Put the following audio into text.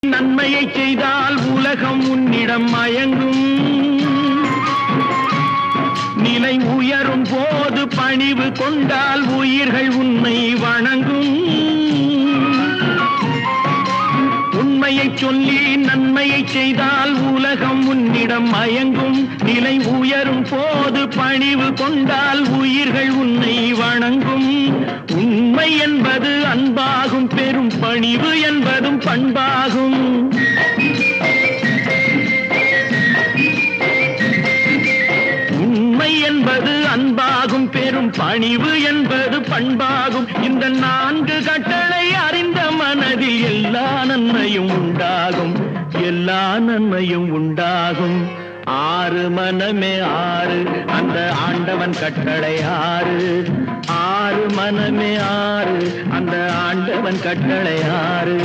நன்மையை செய்தால் உலகம் உன்னிடம் மயங்கும். நிலை உயரும் போது பணிவு கொண்டால் உயிர்கள் உன்னை வணங்கும். உண்மையை சொல்லி நன்மையை செய்தால் உலகம் உன்னிடம் மயங்கும். நிலை உயரும் போது பணிவு கொண்டால் உயிர்கள் உன்னை வணங்கும். உண்மை என்பது அன்பாகும், பெரும் பணிவு என்பதும் பண்பாகும். உண்மை என்பது அன்பாகும், பெரும் பணிவு என்பது பண்பாகும். இந்த 4 கட்டளை அறிந்த மனதில் எல்லா நன்மையும் உண்டாகும், எல்லா நன்மையும் உண்டாகும். 6 மனமே 6 அந்த ஆண்டவன் கட்டளை 6. 6 மனமே 6 அந்த ஆண்டவன் கட்டளை 6.